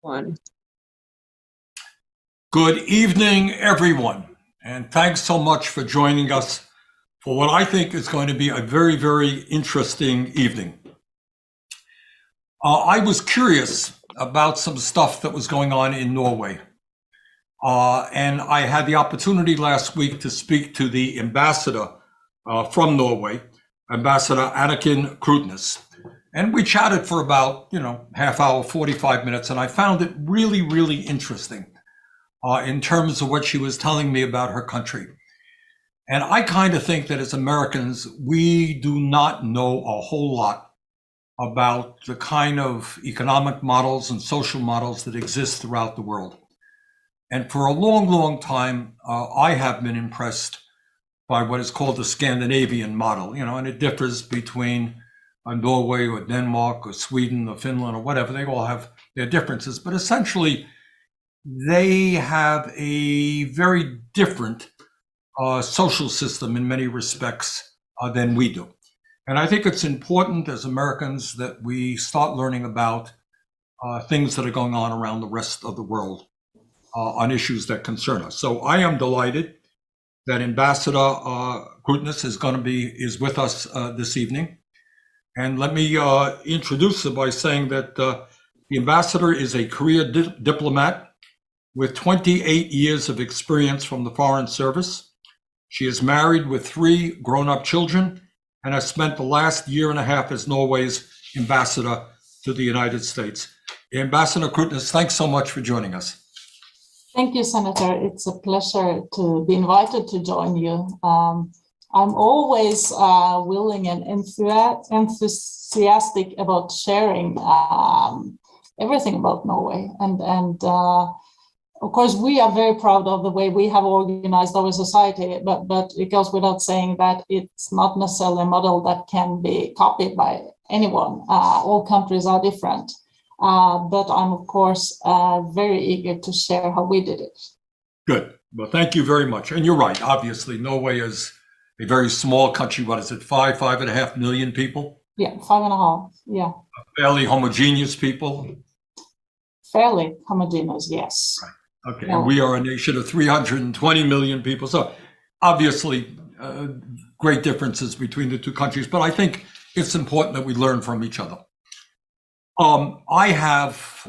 One. Good evening, everyone, and thanks so much for joining us for what I think is going to be a very, very interesting evening. I was curious about some stuff that was going on in Norway, and I had the opportunity last week to speak to the ambassador from Norway, Ambassador Anniken Krutnes. And we chatted for about, half hour, 45 minutes, and I found it really, really interesting in terms of what she was telling me about her country. And I kind of think that as Americans, we do not know a whole lot about the kind of economic models and social models that exist throughout the world. And for a long, long time, I have been impressed by what is called the Scandinavian model, and it differs between Norway or Denmark or Sweden or Finland or whatever. They all have their differences, but essentially they have a very different social system in many respects than we do. And I think it's important as Americans that we start learning about things that are going on around the rest of the world on issues that concern us. So I am delighted that Ambassador Krutnes is with us this evening. And let me introduce her by saying that the ambassador is a career diplomat with 28 years of experience from the Foreign Service. She is married with 3 grown-up children and has spent the last year and a half as Norway's ambassador to the United States. Ambassador Krutnes, thanks so much for joining us. Thank you, Senator. It's a pleasure to be invited to join you. I'm always willing and enthusiastic about sharing everything about Norway. And of course, we are very proud of the way we have organized our society, but it goes without saying that it's not necessarily a model that can be copied by anyone. All countries are different. But I'm, of course, very eager to share how we did it. Good. Well, thank you very much. And you're right. Obviously, Norway is a very small country. What is it, 5.5 million people? Yeah, 5.5. Yeah. Fairly homogeneous people? Fairly homogeneous, yes. Right. Okay. Yeah. And we are a nation of 320 million people. So obviously, great differences between the two countries. But I think it's important that we learn from each other. I have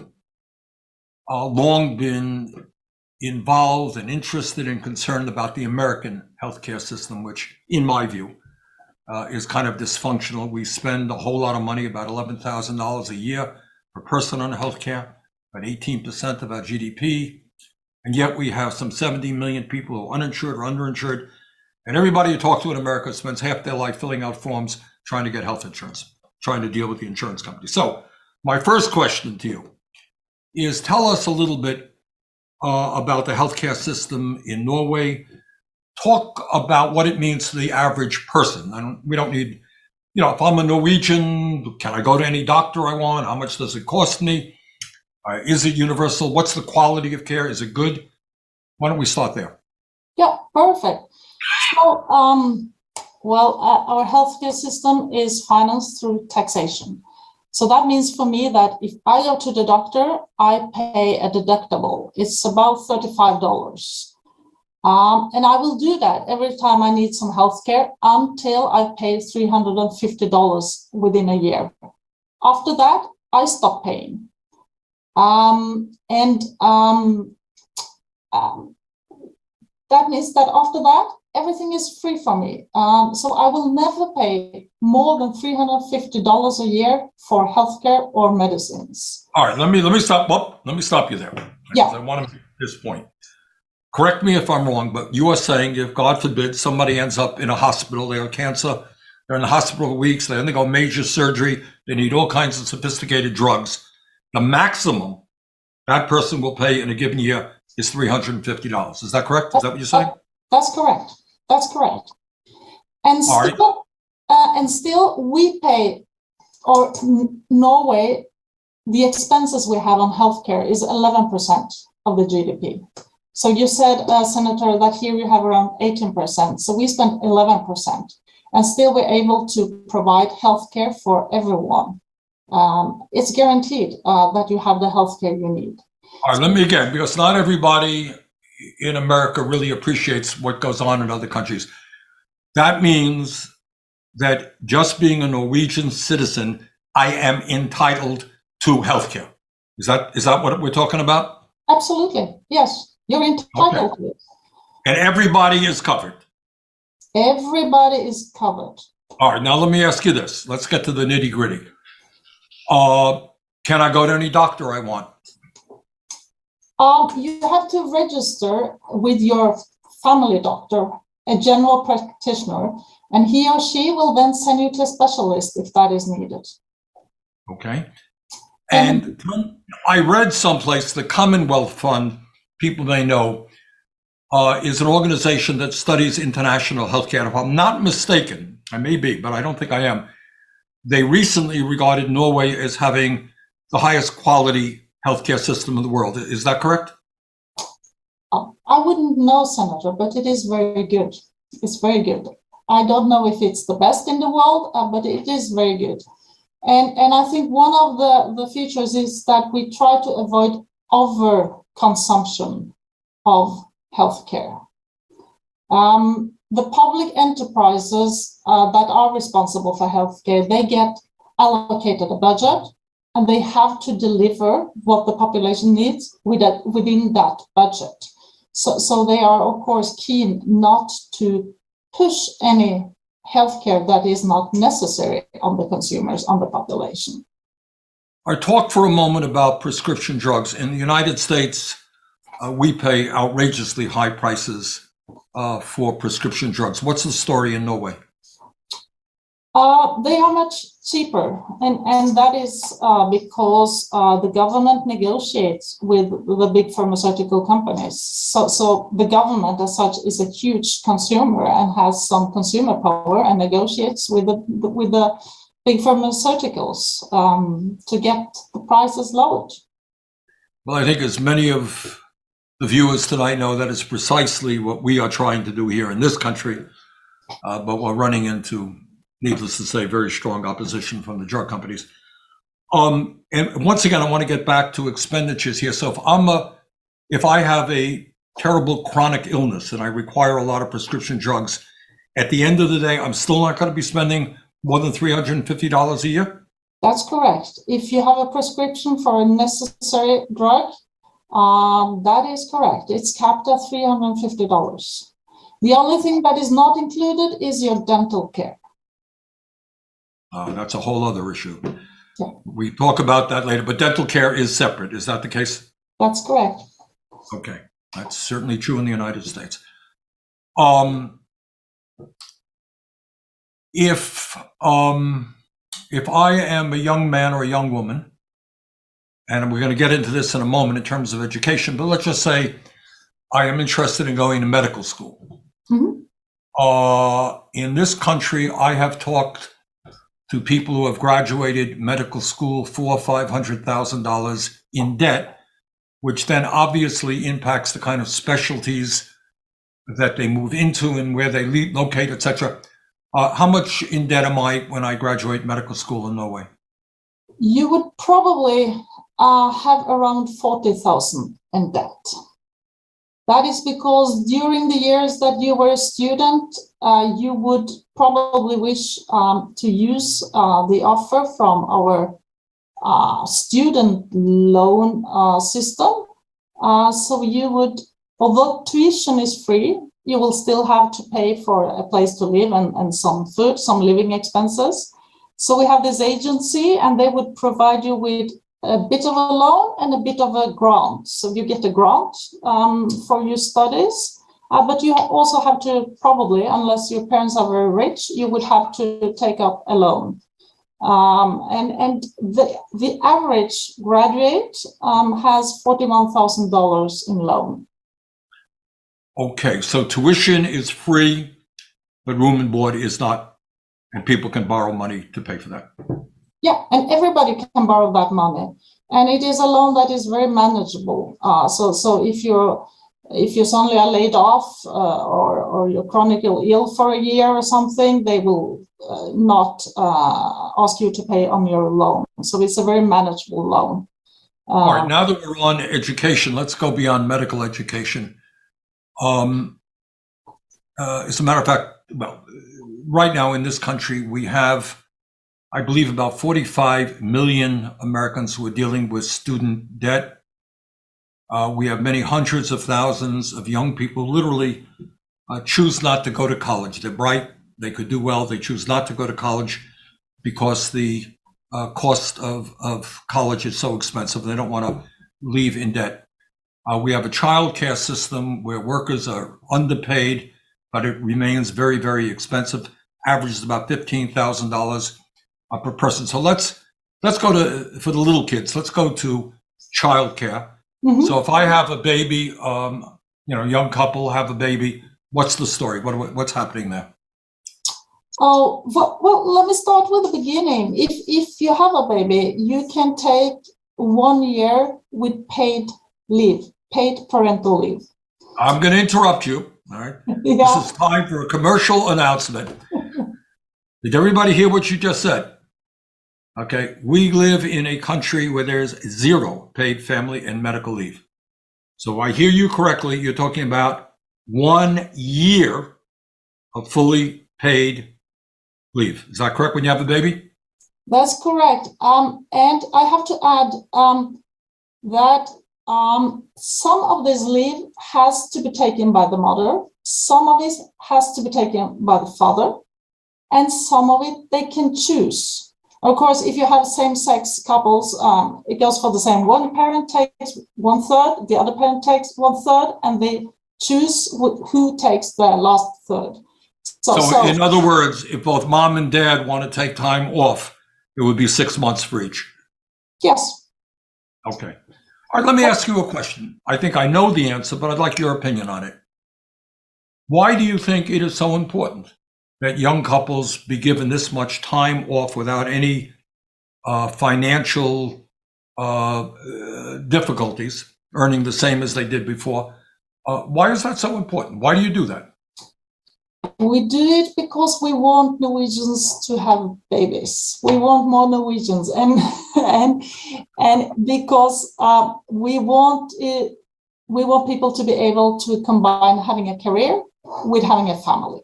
long been involved and interested and concerned about the American healthcare system, which, in my view, is kind of dysfunctional. We spend a whole lot of money, about $11,000 a year per person on healthcare, about 18% of our GDP, and yet we have some 70 million people who are uninsured or underinsured, and everybody you talk to in America spends half their life filling out forms trying to get health insurance, trying to deal with the insurance company. So my first question to you is, tell us a little bit about the healthcare system in Norway. Talk about what it means to the average person. We don't need, if I'm a Norwegian, can I go to any doctor I want? How much does it cost me? Is it universal? What's the quality of care? Is it good? Why don't we start there? Yeah, perfect. So, our healthcare system is financed through taxation. So that means for me that if I go to the doctor, I pay a deductible. It's about $35. And I will do that every time I need some healthcare until I pay $350 within a year. After that, I stop paying. That means that after that, everything is free for me. So I will never pay more than $350 a year for healthcare or medicines. All right, let me stop. Well, let me stop you there. Yeah. I want to make this point. Correct me if I'm wrong, but you are saying if, God forbid, somebody ends up in a hospital, they have cancer, they're in the hospital for weeks, they undergo major surgery, they need all kinds of sophisticated drugs. The maximum that person will pay in a given year is $350. Is that correct? Is that what you're saying? That's correct. That's correct. And still we pay, or Norway, the expenses we have on healthcare is 11% of the GDP. So you said, Senator, that here you have around 18%. So we spend 11%, and still we're able to provide healthcare for everyone. it's guaranteed that you have the healthcare you need. All right, let me again, because not everybody in America really appreciates what goes on in other countries. That means that just being a Norwegian citizen, I am entitled to healthcare. Is that what we're talking about? Absolutely, yes. You're entitled to it. And everybody is covered. Everybody is covered. All right, now let me ask you this. Let's get to the nitty gritty. Can I go to any doctor I want? You have to register with your family doctor, a general practitioner, and he or she will then send you to a specialist if that is needed. Okay. And I read someplace the Commonwealth Fund, people may know, is an organization that studies international healthcare. If I'm not mistaken, I may be, but I don't think I am. They recently regarded Norway as having the highest quality healthcare system in the world. Is that correct? I wouldn't know, Senator, but it is very good. It's very good. I don't know if it's the best in the world, but it is very good. And I think one of the features is that we try to avoid overconsumption of healthcare. The public enterprises that are responsible for healthcare, they get allocated a budget, and they have to deliver what the population needs within that budget. So they are, of course, keen not to push any healthcare that is not necessary on the consumers, on the population. I talk for a moment about prescription drugs. In the United States, we pay outrageously high prices for prescription drugs. What's the story in Norway? They are much cheaper, and that is because the government negotiates with the big pharmaceutical companies. So the government as such is a huge consumer and has some consumer power and negotiates with the big pharmaceuticals to get the prices lowered. Well, I think as many of the viewers tonight know, that is precisely what we are trying to do here in this country, but we're running into, needless to say, very strong opposition from the drug companies. And once again, I want to get back to expenditures here. So if I have a terrible chronic illness and I require a lot of prescription drugs, at the end of the day, I'm still not going to be spending more than $350 a year? That's correct. If you have a prescription for a necessary drug, that is correct. It's capped at $350. The only thing that is not included is your dental care. That's a whole other issue. Yeah. We talk about that later, but dental care is separate. Is that the case? That's correct. Okay, that's certainly true in the United States. If I am a young man or a young woman, and we're going to get into this in a moment in terms of education, but let's just say I am interested in going to medical school. Mm-hmm. In this country, I have talked to people who have graduated medical school $400,000 or $500,000 in debt, which then obviously impacts the kind of specialties that they move into and where they locate, etc. How much in debt am I when I graduate medical school in Norway? You would probably have around 40,000 in debt. That is because during the years that you were a student, you would probably wish to use the offer from our student loan system. So you would, although tuition is free, you will still have to pay for a place to live and some food, some living expenses. So we have this agency, and they would provide you with a bit of a loan and a bit of a grant. So you get a grant for your studies, but you also have to probably, unless your parents are very rich, you would have to take up a loan. And the average graduate has $41,000 in loan. Okay, so tuition is free, but room and board is not, and people can borrow money to pay for that. Yeah, and everybody can borrow that money. And it is a loan that is very manageable. So if you're if you suddenly are laid off or you're chronically ill for a year or something, they will not ask you to pay on your loan. So it's a very manageable loan. All right, now that we're on education, let's go beyond medical education. As a matter of fact, well, right now in this country, we have, I believe, about 45 million Americans who are dealing with student debt. We have many hundreds of thousands of young people literally choose not to go to college. They're bright, they could do well, they choose not to go to college because the cost of college is so expensive. They don't want to leave in debt. We have a child care system where workers are underpaid, but it remains very, very expensive. Averages about $15,000 per person. So let's go to, for the little kids, let's go to child care. Mm-hmm. So if I have a baby, young couple have a baby, what's the story? What's happening there? Oh, well, let me start with the beginning. If you have a baby, you can take 1 year with paid leave, paid parental leave. I'm going to interrupt you. All right. Yeah. This is time for a commercial announcement. Did everybody hear what you just said? Okay. We live in a country where there's 0 paid family and medical leave. So I hear you correctly. You're talking about 1 year of fully paid leave. Is that correct when you have a baby? That's correct. And I have to add that some of this leave has to be taken by the mother, some of it has to be taken by the father, and some of it they can choose. Of course, if you have same-sex couples, it goes for the same. One parent takes 1/3, the other parent takes 1/3, and they choose who takes the last third. So in other words, if both mom and dad want to take time off, it would be 6 months for each. Yes. Okay. All right, let me ask you a question. I think I know the answer, but I'd like your opinion on it. Why do you think it is so important that young couples be given this much time off without any financial difficulties, earning the same as they did before? Why is that so important? Why do you do that? We do it because we want Norwegians to have babies. We want more Norwegians, and because we want people to be able to combine having a career with having a family,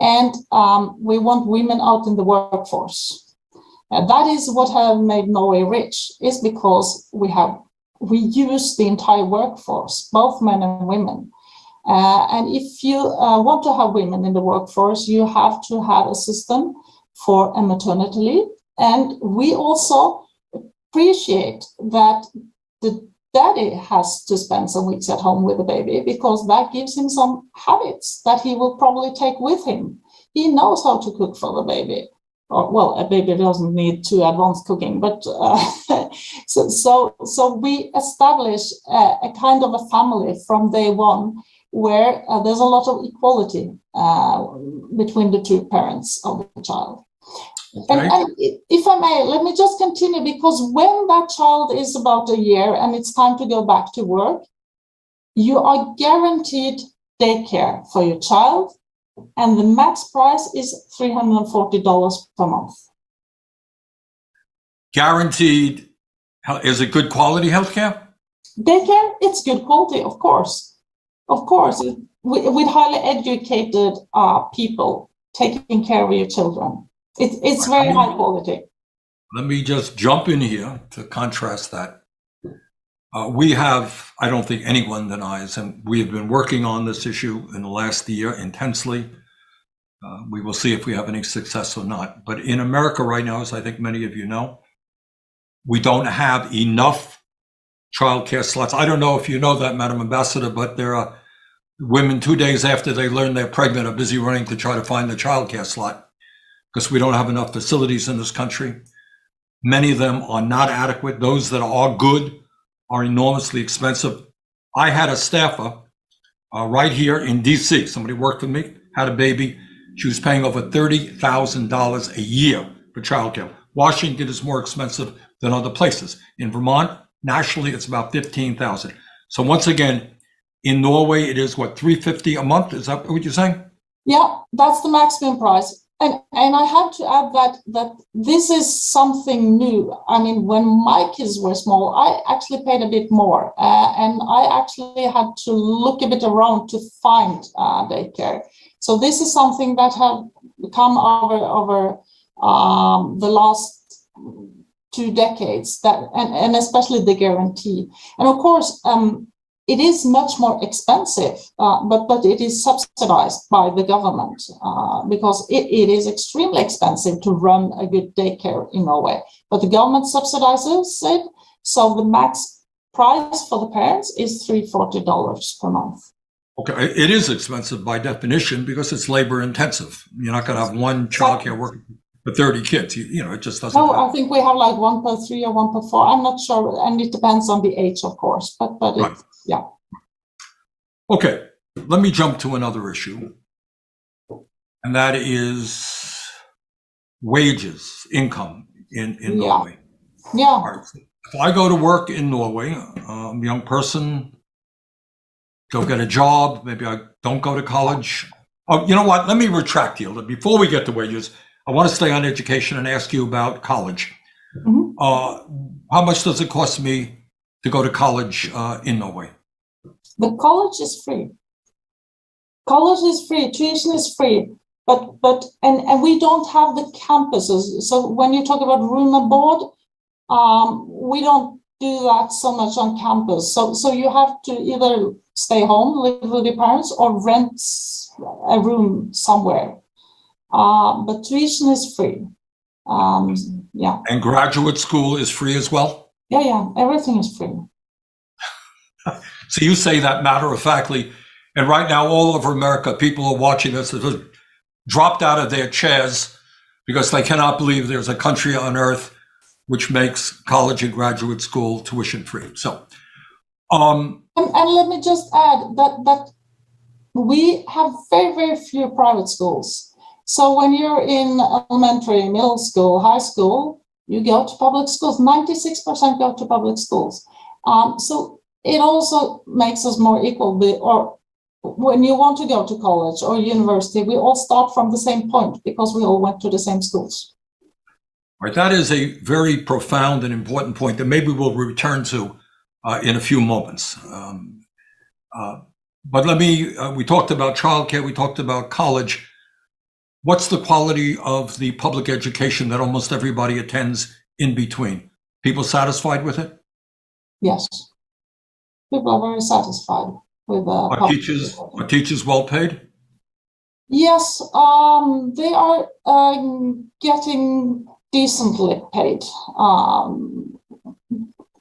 and we want women out in the workforce. That is what has made Norway rich. Is because we use the entire workforce, both men and women. And if you want to have women in the workforce, you have to have a system for a maternity leave. And we also appreciate that the daddy has to spend some weeks at home with the baby, because that gives him some habits that he will probably take with him. He knows how to cook for the baby. Well, a baby doesn't need too advanced cooking, but so we establish a kind of a family from day one, where there's a lot of equality between the two parents of the child. Okay. And if I may, let me just continue, because when that child is about a year and it's time to go back to work, you are guaranteed daycare for your child, and the max price is $340 per month. Guaranteed. Is it good quality healthcare? Daycare, it's good quality, of course. Of course, with highly educated people taking care of your children. It's very high quality. Let me just jump in here to contrast that. We have, I don't think anyone denies, and we have been working on this issue in the last year intensely. We will see if we have any success or not. But in America right now, as I think many of you know, we don't have enough child care slots. I don't know if you know that, Madam Ambassador, but there are women 2 days after they learn they're pregnant are busy running to try to find the child care slot, because we don't have enough facilities in this country. Many of them are not adequate. Those that are good are enormously expensive. I had a staffer right here in DC. Somebody worked with me, had a baby. She was paying over $30,000 a year for childcare. Washington is more expensive than other places. In Vermont, nationally, it's about $15,000. So once again, In Norway, it is what, 350 a month? Is that what you're saying? Yeah, that's the maximum price. And I have to add that this is something new. I mean, when my kids were small, I actually paid a bit more, and I actually had to look a bit around to find daycare. So this is something that have come over the last 2 decades, and especially the guarantee. And of course, it is much more expensive, but it is subsidized by the government because it is extremely expensive to run a good daycare in Norway. But the government subsidizes it, so the max price for the parents is $340 per month. Okay, it is expensive by definition because it's labor intensive. You're not going to have one childcare worker for 30 kids. You know, it just doesn't. No, happen. I think we have like 1 per 3 or 1 per 4. I'm not sure, and it depends on the age, of course. But Right. it's, yeah. Okay, let me jump to another issue, and that is wages, income in Yeah. Norway. Yeah. All right. If I go to work in Norway, I'm a young person, go get a job, maybe I don't go to college. Oh, you know what? Let me retract here. Before we get to wages, I want to stay on education and ask you about college. Mhm. How much does it cost me to go to college in Norway? The college is free. College is free. Tuition is free. But we don't have the campuses. So when you talk about room and board, we don't do that so much on campus. So you have to either stay home, live with your parents, or rent a room somewhere. But tuition is free. Yeah. And graduate school is free as well? Yeah. Everything is free. So you say that matter-of-factly, and right now all over America, people are watching this, have dropped out of their chairs because they cannot believe there's a country on earth which makes college and graduate school tuition free. So, and let me just add that we have very, very few private schools. So when you're in elementary, middle school, high school, you go to public schools. 96% go to public schools. So it also makes us more equal. Or when you want to go to college or university, we all start from the same point because we all went to the same schools. right, that is a very profound and important point that maybe we'll return to in a few moments. But we talked about childcare, we talked about college. What's the quality of the public education that almost everybody attends in between? People satisfied with it? Yes. People are very satisfied with Are teachers well paid? Yes, they are getting decently paid.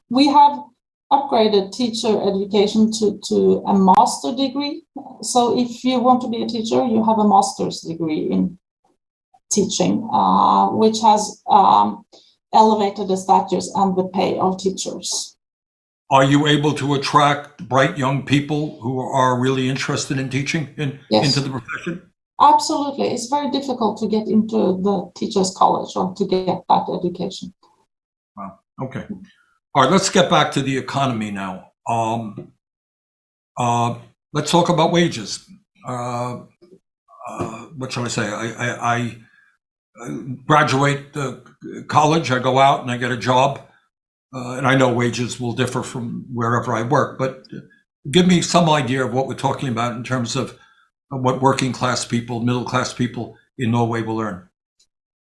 We have upgraded teacher education to a master degree. So if you want to be a teacher, you have a master's degree in teaching, which has elevated the status and the pay of teachers. Are you able to attract bright young people who are really interested in teaching Yes. into the profession? Absolutely. It's very difficult to get into the teacher's college or to get that education. Wow. Okay. All right. Let's get back to the economy now. Let's talk about wages. What shall I say? I graduate college. I go out and I get a job. And I know wages will differ from wherever I work, but give me some idea of what we're talking about in terms of what working class people, middle class people in Norway will earn.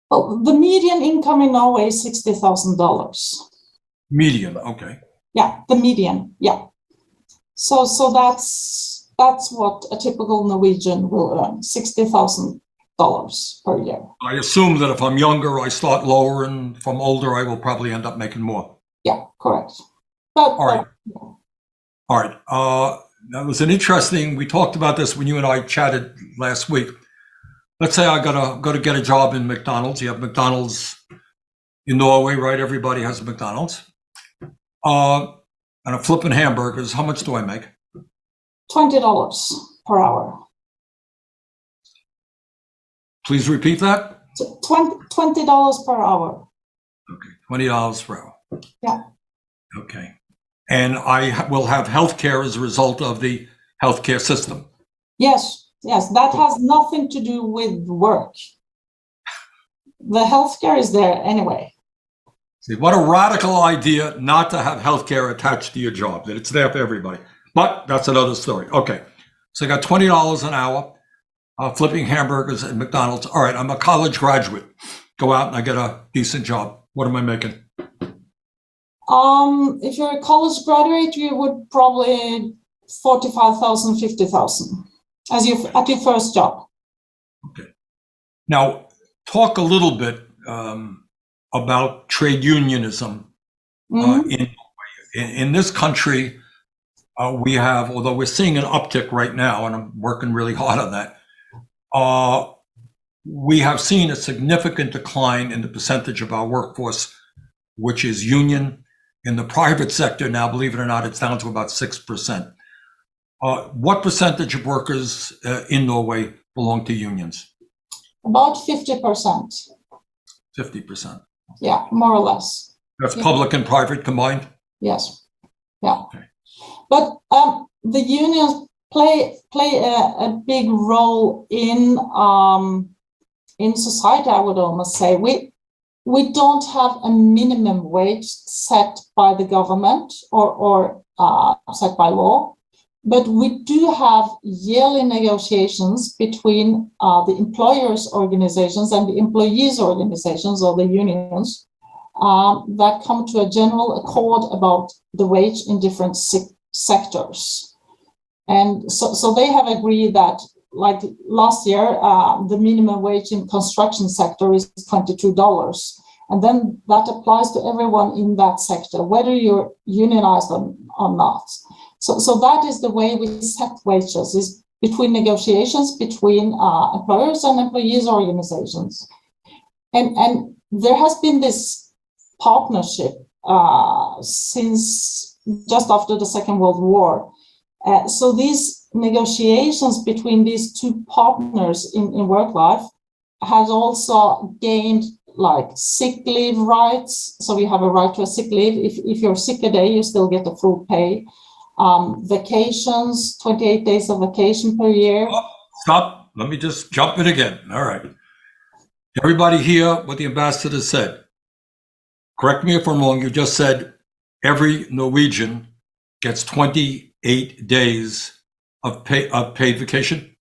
Well, the median income in Norway is $60,000. Median, okay. Yeah, the median, yeah. So that's what a typical Norwegian will earn, $60,000 per year. I assume that if I'm younger, I start lower, and if I'm older, I will probably end up making more. Yeah, correct. All right. All right. That was an interesting, we talked about this when you and I chatted last week. Let's say I go to get a job in McDonald's. You have McDonald's in Norway, right? Everybody has a McDonald's. And I'm flipping hamburgers. How much do I make? $20 per hour. Please repeat that. $20 per hour. Okay, $20 per hour. Yeah. Okay. And I will have health care as a result of the healthcare system. Yes, that has nothing to do with work. The healthcare is there anyway. See, what a radical idea not to have healthcare attached to your job, that it's there for everybody. But that's another story. Okay, so I got $20 an hour flipping hamburgers at McDonald's. All right, I'm a college graduate. Go out and I get a decent job. What am I making? If you're a college graduate, you would probably 45,000, 50,000 at your first job. Okay. Now, talk a little bit about trade unionism in this country. We have, although we're seeing an uptick right now, and I'm working really hard on that, we have seen a significant decline in the percentage of our workforce, which is union. In the private sector now, believe it or not, it's down to about 6%. What percentage of workers in Norway belong to unions? About 50%. 50%. Yeah, more or less. That's public and private combined? Yes. Yeah. Okay. But the unions play a big role in society, I would almost say. We don't have a minimum wage set by the government or set by law, but we do have yearly negotiations between the employers' organizations and the employees' organizations, or the unions, that come to a general accord about the wage in different sectors. And so they have agreed that, like last year, the minimum wage in construction sector is $22. And then that applies to everyone in that sector, whether you're unionized or not. So that is the way we set wages, is between negotiations between employers and employees organizations. And there has been this partnership since just after the Second World War. So these negotiations between these two partners in work life has also gained like sick leave rights. So you have a right to a sick leave. If you're sick a day, you still get the full pay. Vacations, 28 days of vacation per year. Oh, stop. Let me just jump in again. All right. Everybody hear what the ambassador said. Correct me if I'm wrong. You just said every Norwegian gets 28 days of paid vacation?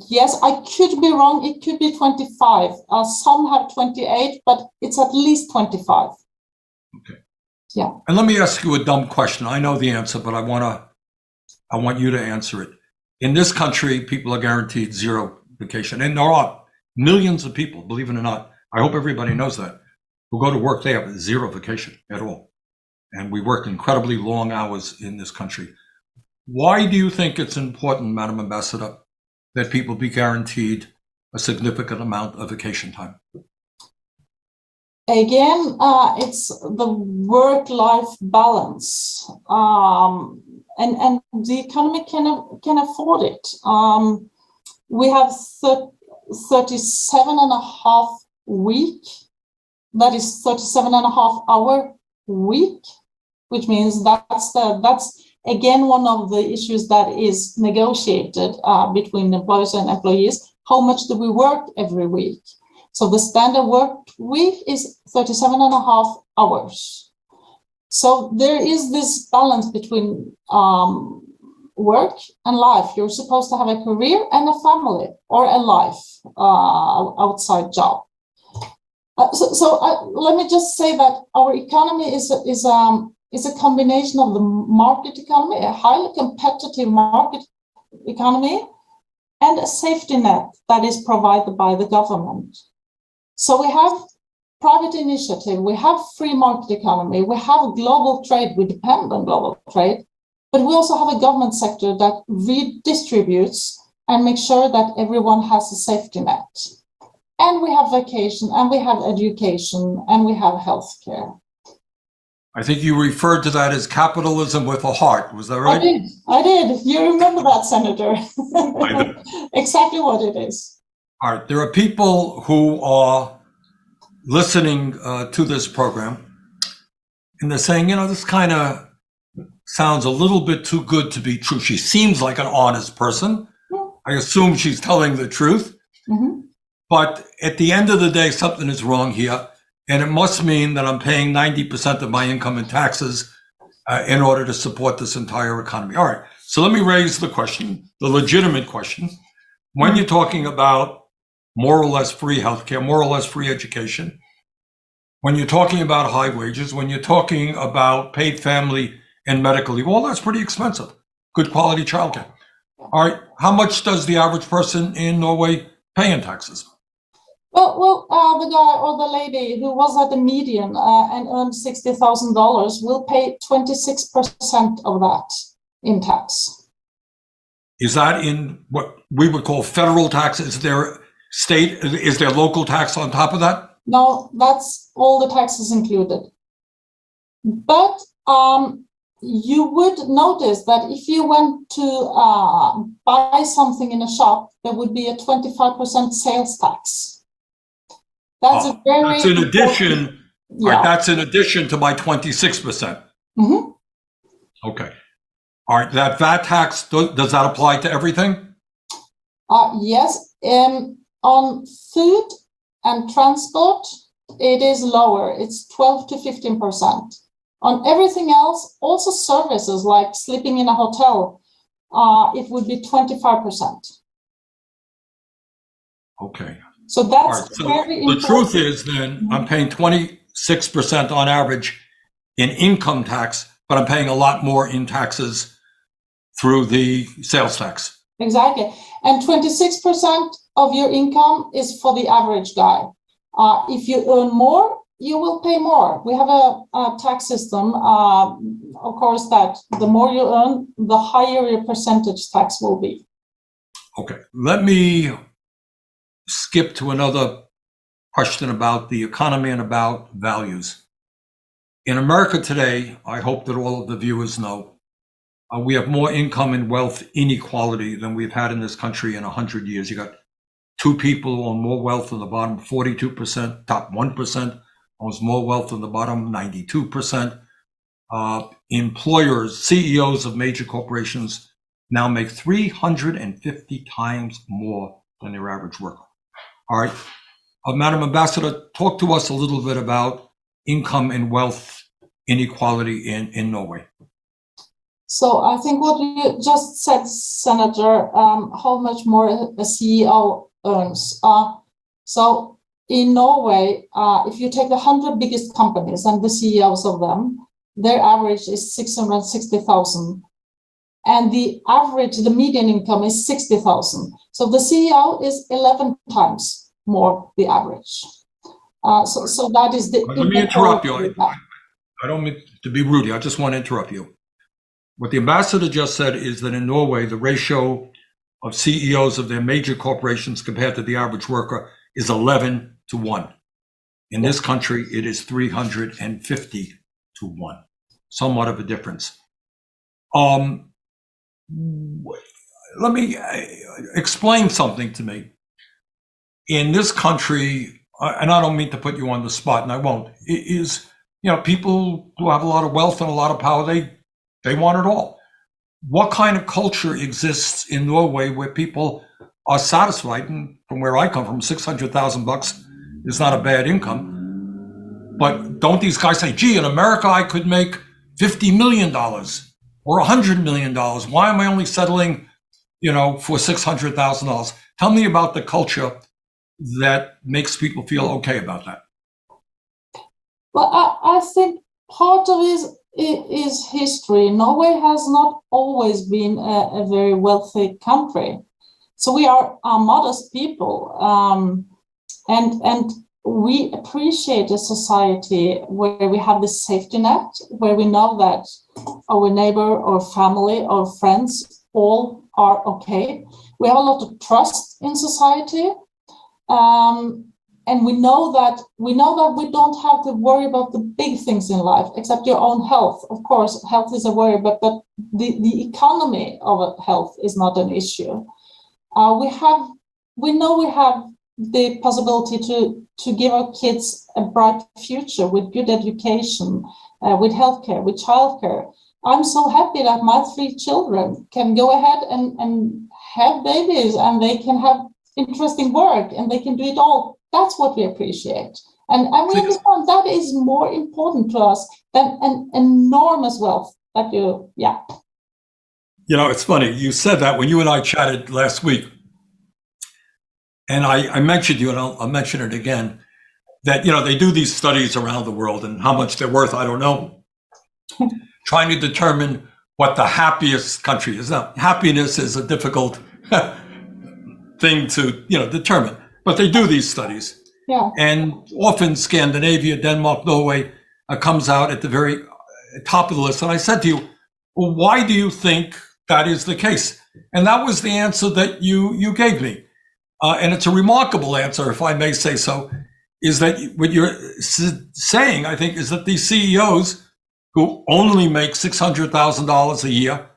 Yes, I could be wrong. It could be 25. Some have 28, but it's at least 25. Okay. Yeah. And let me ask you a dumb question. I know the answer, but I want you to answer it. In this country, people are guaranteed zero vacation. And there are millions of people, believe it or not, I hope everybody knows that, who go to work, they have zero vacation at all. And we work incredibly long hours in this country. Why do you think it's important, Madam Ambassador, that people be guaranteed a significant amount of vacation time? Again, it's the work-life balance, and the economy can afford it. We have 37 and a half week. That is 37 and a half hour week, which means that's again one of the issues that is negotiated between employers and employees. How much do we work every week? So the standard work week is 37 and a half hours. So there is this balance between work and life. You're supposed to have a career and a family, or a life outside job. Let me just say that our economy is a combination of the market economy, a highly competitive market economy, and a safety net that is provided by the government. So we have private initiative, we have free market economy, we have global trade, we depend on global trade, but we also have a government sector that redistributes and makes sure that everyone has a safety net. And we have vacation, and we have education, and we have healthcare. I think you referred to that as capitalism with a heart. Was that right? I did. You remember that, Senator. I do. Exactly what it is. All right. There are people who are listening to this program, and they're saying, this kind of sounds a little bit too good to be true. She seems like an honest person. I assume she's telling the truth. Mm-hmm. But at the end of the day, something is wrong here. And it must mean that I'm paying 90% of my income in taxes in order to support this entire economy. All right. So let me raise the question, the legitimate question. When you're talking about more or less free healthcare, more or less free education, when you're talking about high wages, when you're talking about paid family and medical leave, all that's pretty expensive. Good quality childcare. All right. How much does the average person in Norway pay in taxes? Well, the guy or the lady who was at the median and earned $60,000 will pay 26% of that in tax. Is that in what we would call federal tax? Is there state, is there local tax on top of that? No, that's all the taxes included. But you would notice that if you went to buy something in a shop, there would be a 25% sales tax. That's a very that's in addition. Yeah. Right, that's in addition to my 26%. Mm-hmm. Okay. All right. That VAT tax, does that apply to everything? Yes. On food and transport, it is lower. It's 12 to 15%. On everything else, also services like sleeping in a hotel, it would be 25%. Okay. So that's Right, so very the important. truth is then I'm paying 26% on average in income tax, but I'm paying a lot more in taxes through the sales tax. Exactly. And 26% of your income is for the average guy. If you earn more, you will pay more. We have a tax system, of course, that the more you earn, the higher your percentage tax will be. Okay, let me skip to another question about the economy and about values. In America today, I hope that all of the viewers know, we have more income and wealth inequality than we've had in this country in 100 years. You got two people who own more wealth than the bottom 42%, top 1% owns more wealth than the bottom 92%. Employers, CEOs of major corporations now make 350 times more than their average worker. All right. Madam Ambassador, talk to us a little bit about income and wealth inequality in Norway. So I think what you just said, Senator, how much more a CEO earns. So in Norway, if you take the 100 biggest companies and the CEOs of them, their average is 660,000. And the average, the median income is 60,000. So the CEO is 11 times more the average. So that is the. Let me interrupt you. I don't mean to be rude. I just want to interrupt you. What the ambassador just said is that in Norway, the ratio of CEOs of their major corporations compared to the average worker is 11 to 1. In this country, it is 350 to 1. Somewhat of a difference. Let me explain something to me. In this country, and I don't mean to put you on the spot, and I won't, is, people who have a lot of wealth and a lot of power, they want it all. What kind of culture exists in Norway where people are satisfied? And from where I come from, $600,000 is not a bad income. But don't these guys say, gee, in America, I could make $50 million or $100 million. Why am I only settling, for $600,000? Tell me about the culture that makes people feel okay about that. Well, I think part of it is history. Norway has not always been a very wealthy country. So we are modest people. And we appreciate a society where we have this safety net, where we know that our neighbor or family or friends all are okay. We have a lot of trust in society. And we know that we don't have to worry about the big things in life, except your own health. Of course, health is a worry, but the economy of health is not an issue. We know we have the possibility to give our kids a bright future with good education with healthcare, with childcare. I'm so happy that my 3 children can go ahead and have babies, and they can have interesting work, and they can do it all. That's what we appreciate. And we understand that is more important to us than an enormous wealth that you, yeah. You know, it's funny. You said that when you and I chatted last week, and I mentioned you, and I'll mention it again, that, you know, they do these studies around the world, and how much they're worth, I don't know, trying to determine what the happiest country is. Now, happiness is a difficult thing to, you know, determine, but they do these studies. Yeah. And often Scandinavia, Denmark, Norway comes out at the very top of the list. And I said to you, well, why do you think that is the case? And that was the answer that you gave me. And it's a remarkable answer, if I may say so, is that what you're saying, I think, is that these CEOs who only make $600,000 a year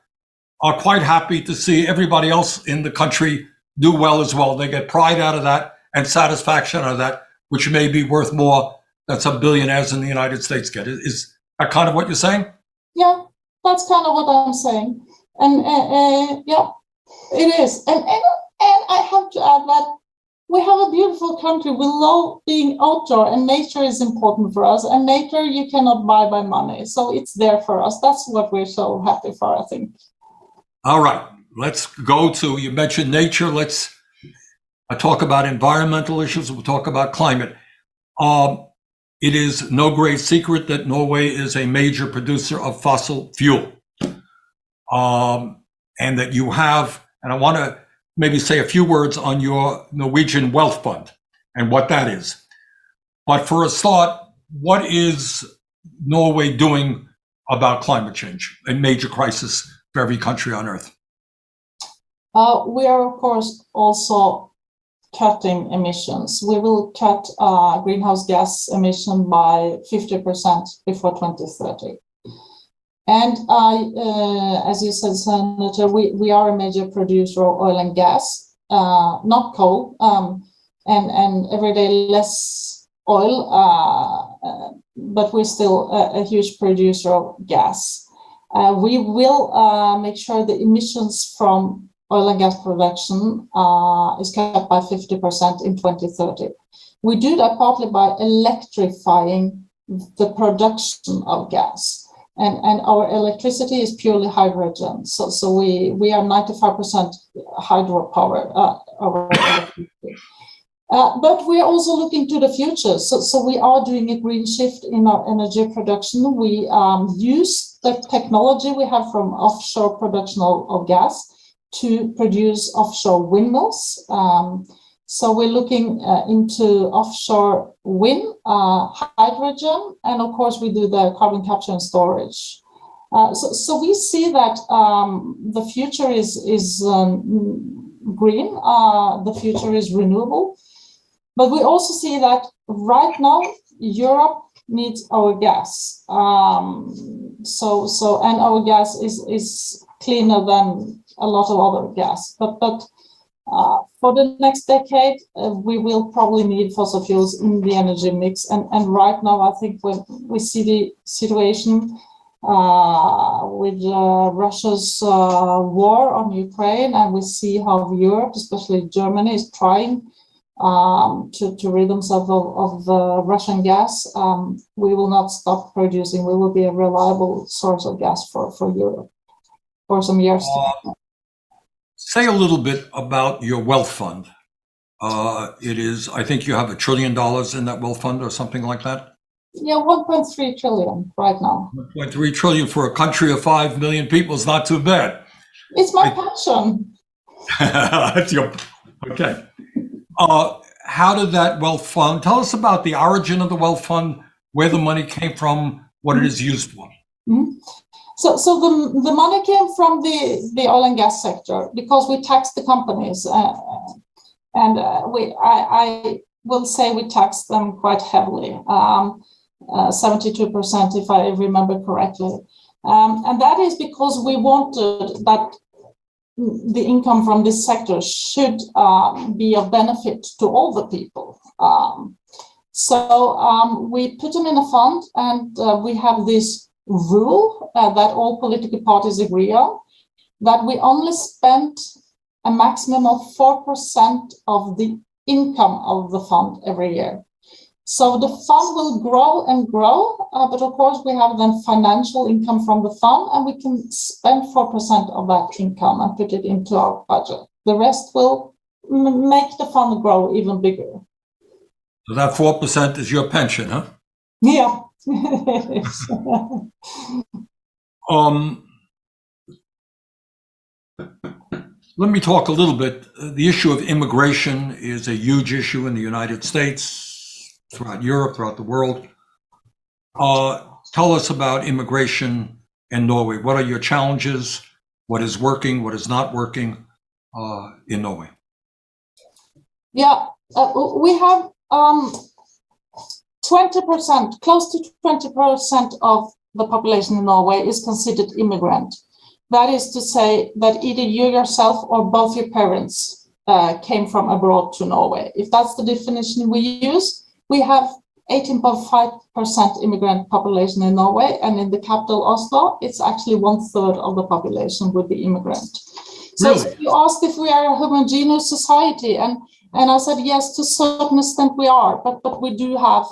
are quite happy to see everybody else in the country do well as well. They get pride out of that and satisfaction out of that, which may be worth more than some billionaires in the United States get. Is that kind of what you're saying? Yeah, that's kind of what I'm saying. And yeah, it is. And I have to add that we have a beautiful country. We love being outdoor, and nature is important for us. And nature you cannot buy by money. So it's there for us. That's what we're so happy for, I think. All right. Let's go to, you mentioned nature. Let's talk about environmental issues. We'll talk about climate. It is no great secret that Norway is a major producer of fossil fuel. And that you have, and I want to maybe say a few words on your Norwegian wealth fund and what that is. But for a start, what is Norway doing about climate change, a major crisis for every country on earth? We are, of course, also cutting emissions. We will cut greenhouse gas emission by 50% before 2030. And as you said, Senator, we are a major producer of oil and gas, not coal, and every day less oil, but we're still a huge producer of gas. We will make sure the emissions from oil and gas production is cut by 50% in 2030. We do that partly by electrifying the production of gas. And our electricity is purely hydrogen. So we are 95% hydropower, our electricity. But we are also looking to the future. So we are doing a green shift in our energy production. We use the technology we have from offshore production of gas to produce offshore windmills. So we're looking into offshore wind, hydrogen, and of course we do the carbon capture and storage. So we see that the future is green, the future is renewable, but we also see that right now Europe needs our gas. And our gas is cleaner than a lot of other gas, but for the next decade, we will probably need fossil fuels in the energy mix. And right now, I think when we see the situation with Russia's war on Ukraine, and we see how Europe, especially Germany, is trying to rid themselves of Russian gas, we will not stop producing. We will be a reliable source of gas for Europe for some years to come. Say a little bit about your wealth fund. It is, I think you have $1 trillion in that wealth fund or something like that? Yeah, 1.3 trillion right now. 1.3 trillion for a country of 5 million people is not too bad. It's my passion. That's your, okay. How did that wealth fund, tell us about the origin of the wealth fund, where the money came from, what it is used for. Mm-hmm. So the money came from the oil and gas sector because we tax the companies, and I will say we tax them quite heavily, 72% if I remember correctly, and that is because we wanted that the income from this sector should be of benefit to all the people. So we put them in a fund, and we have this rule that all political parties agree on, that we only spend a maximum of 4% of the income of the fund every year. So the fund will grow and grow, but of course we have then financial income from the fund, and we can spend 4% of that income and put it into our budget. The rest will make the fund grow even bigger. So that 4% is your pension, huh? Yeah. Let me talk a little bit. The issue of immigration is a huge issue in the United States, throughout Europe, throughout the world. Tell us about immigration in Norway. What are your challenges? What is working? What is not working in Norway? Yeah, we have 20%, close to 20% of the population in Norway is considered immigrant. That is to say that either you yourself or both your parents came from abroad to Norway. If that's the definition we use, we have 18.5% immigrant population in Norway, and in the capital Oslo, it's actually 1/3 of the population would be immigrant. So Really? you asked if we are a homogeneous society, and I said yes, to a certain extent we are, but we do have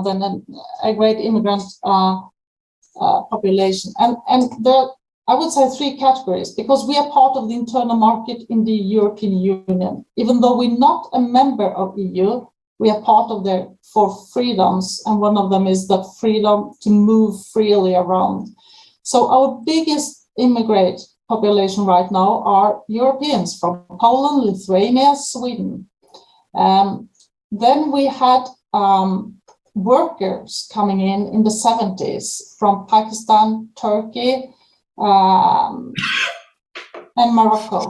then a great immigrant population, and I would say 3 categories, because we are part of the internal market in the European Union. Even though we're not a member of EU, we are part of their 4 freedoms, and one of them is the freedom to move freely around. So our biggest immigrant population right now are Europeans from Poland, Lithuania, Sweden. Then we had workers coming in the 70s from Pakistan, Turkey, and Morocco.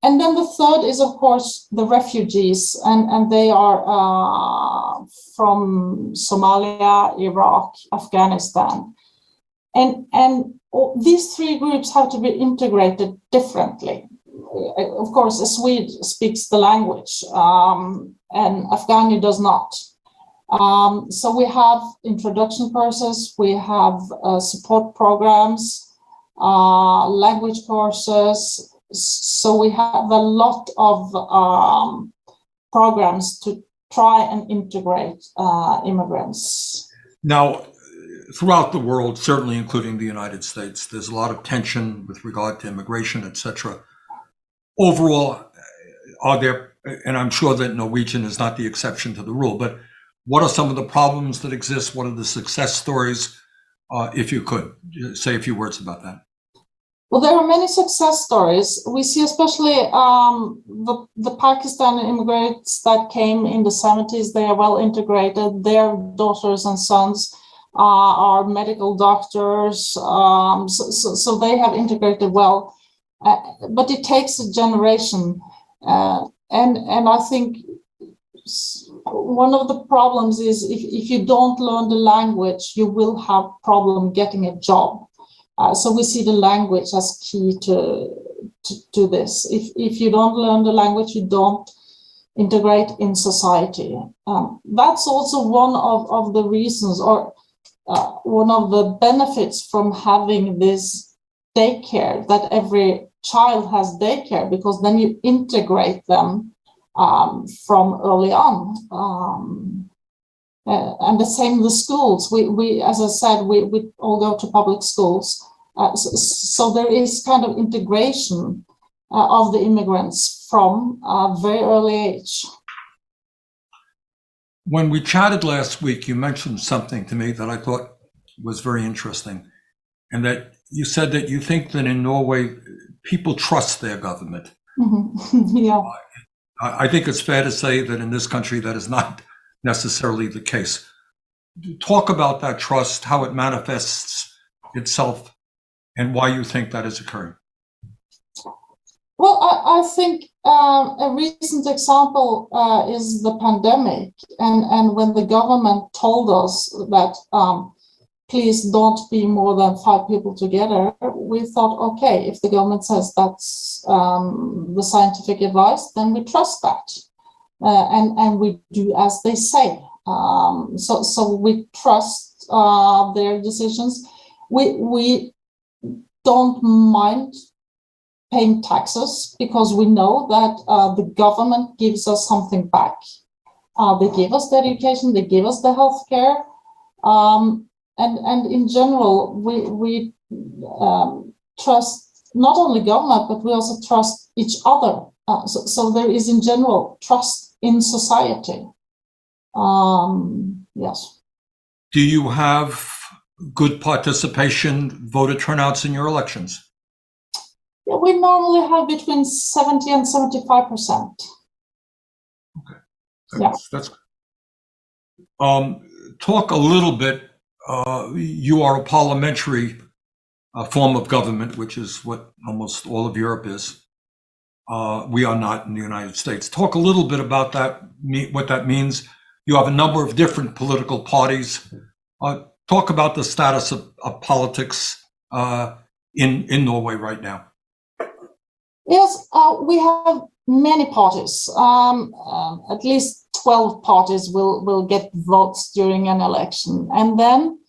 And then the third is, of course, the refugees, and they are from Somalia, Iraq, Afghanistan. And these 3 groups have to be integrated differently. Of course, a Swede speaks the language, and Afghani does not. So we have introduction courses, we have support programs, language courses. So we have a lot of programs to try and integrate immigrants. Now, throughout the world, certainly including the United States, there's a lot of tension with regard to immigration, etc. Overall, are there, and I'm sure that Norwegian is not the exception to the rule, but what are some of the problems that exist? What are the success stories? If you could say a few words about that. Well, there are many success stories. We see especially the Pakistani immigrants that came in the 70s. They are well integrated. Their daughters and sons are medical doctors. So they have integrated well. But it takes a generation. And I think one of the problems is if you don't learn the language, you will have problem getting a job. So we see the language as key to this. If you don't learn the language, you don't integrate in society. That's also one of the reasons, or one of the benefits from having this daycare, that every child has daycare, because then you integrate them from early on. And the same with schools. We, as I said, we all go to public schools. So there is kind of integration of the immigrants from a very early age. When we chatted last week, you mentioned something to me that I thought was very interesting, and that you said that you think that in Norway, people trust their government. Mm-hmm. Yeah. I think it's fair to say that in this country, that is not necessarily the case. Talk about that trust, how it manifests itself, and why you think that is occurring. Well, I think a recent example is the pandemic, and when the government told us that please don't be more than 5 people together, we thought, okay, if the government says that's the scientific advice, then we trust that. And we do as they say. So we trust their decisions. We don't mind paying taxes because we know that the government gives us something back. They give us the education, they give us the healthcare, and in general, we trust not only government, but we also trust each other. So there is in general trust in society. Yes. Do you have good participation, voter turnouts in your elections? Yeah, we normally have between 70 and 75%. Okay. Yeah. That's talk a little bit. You are a parliamentary form of government, which is what almost all of Europe is. We are not in the United States. Talk a little bit about that, what that means. You have a number of different political parties. Talk about the status of politics in Norway right now. Yes, we have many parties. At least 12 parties will get votes during an election. And then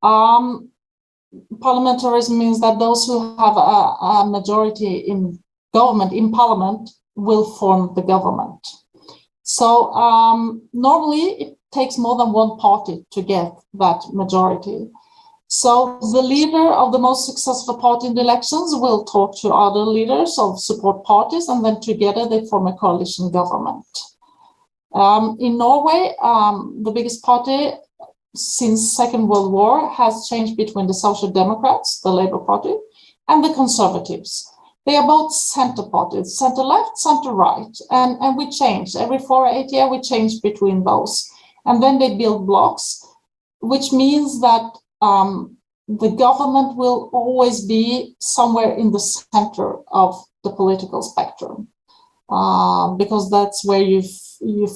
parliamentarism means that those who have a majority in government, in parliament, will form the government. So normally it takes more than one party to get that majority. So the leader of the most successful party in the elections will talk to other leaders of support parties, and then together they form a coalition government. In Norway, the biggest party since Second World War has changed between the Social Democrats, the Labour Party, and the Conservatives. They are both center parties, center left, center right, and we change. Every 4 or 8 years, we change between those. And then they build blocks, which means that the government will always be somewhere in the center of the political spectrum, because that's where you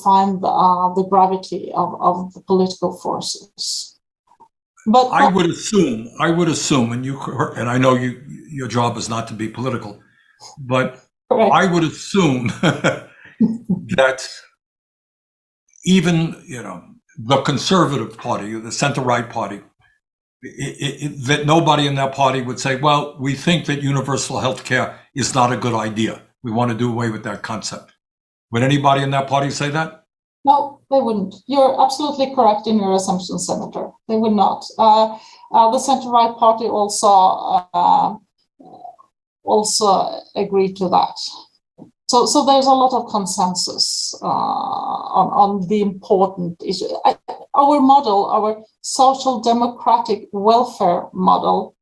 find the gravity of the political forces. But I would assume, and I know your job is not to be political, but correct. I would assume that even the Conservative Party, or the center-right party, that nobody in that party would say, well, we think that universal health care is not a good idea. We want to do away with that concept. Would anybody in that party say that? No, they wouldn't. You're absolutely correct in your assumption, Senator. They would not. The center-right party also agreed to that. So there's a lot of consensus on the important issue. Our model, our social democratic welfare model,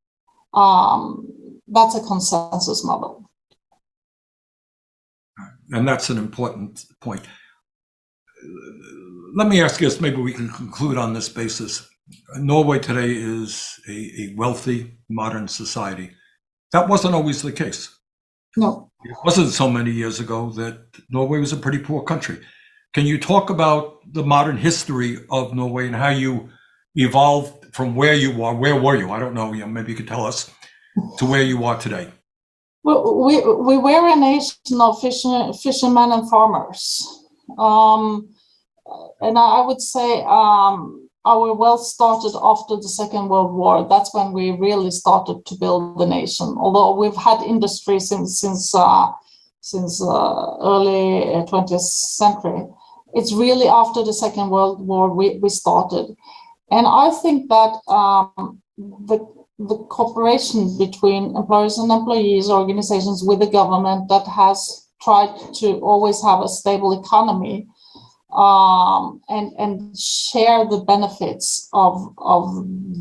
that's a consensus model. And that's an important point. Let me ask you this, maybe we can conclude on this basis. Norway today is a wealthy, modern society. That wasn't always the case. No. It wasn't so many years ago that Norway was a pretty poor country. Can you talk about the modern history of Norway and how you evolved from where you are? Where were you? I don't know. Maybe you could tell us to where you are today. Well, we were a nation of fishermen and farmers. And I would say our wealth started after the Second World War. That's when we really started to build the nation. Although we've had industry since early 20th century, it's really after the Second World War we started. And I think that the cooperation between employers and employees, organizations with the government that has tried to always have a stable economy, and share the benefits of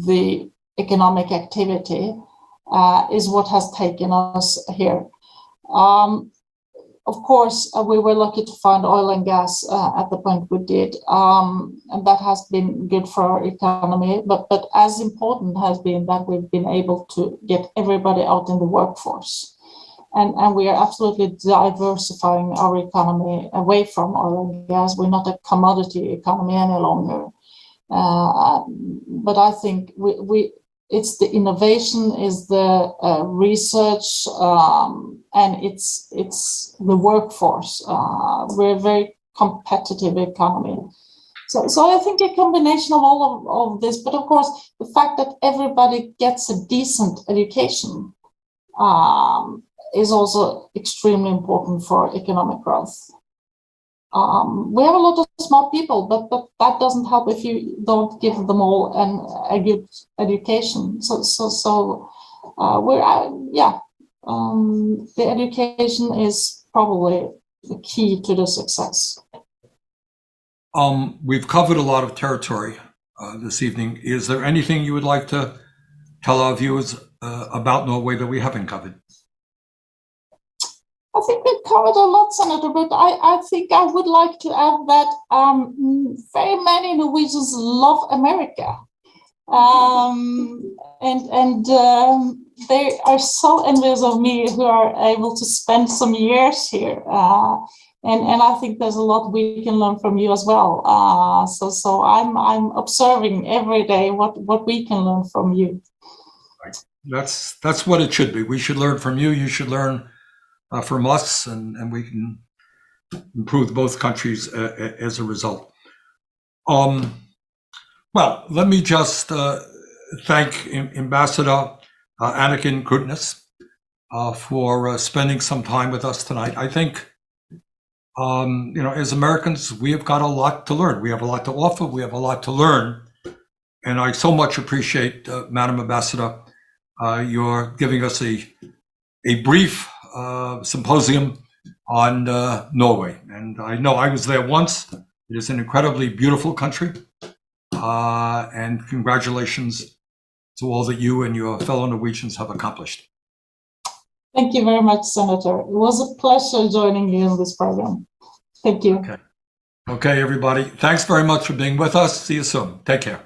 the economic activity is what has taken us here. Of course, we were lucky to find oil and gas at the point we did, and that has been good for our economy. But as important has been that we've been able to get everybody out in the workforce. And we are absolutely diversifying our economy away from oil and gas. We're not a commodity economy any longer. But I think it's the innovation, is the research, and it's the workforce. We're a very competitive economy. So I think a combination of all of this, but of course, the fact that everybody gets a decent education is also extremely important for economic growth. We have a lot of smart people, but that doesn't help if you don't give them all a good education. So the education is probably the key to the success. We've covered a lot of territory this evening. Is there anything you would like to tell our viewers about Norway that we haven't covered? I think we covered a lot, Senator, but I think I would like to add that very many Norwegians love America. They are so envious of me who are able to spend some years here. And I think there's a lot we can learn from you as well. So I'm observing every day what we can learn from you. Right. That's what it should be. We should learn from you. You should learn from us, and we can improve both countries as a result. Well, let me just thank Ambassador Anniken Krutnes for spending some time with us tonight. I think, as Americans, we have got a lot to learn. We have a lot to offer. We have a lot to learn. And I so much appreciate, Madam Ambassador, your giving us a brief symposium on Norway. And I know I was there once. It is an incredibly beautiful country. And congratulations to all that you and your fellow Norwegians have accomplished. Thank you very much, Senator. It was a pleasure joining you in this program. Thank you. Okay, everybody. Thanks very much for being with us. See you soon. Take care.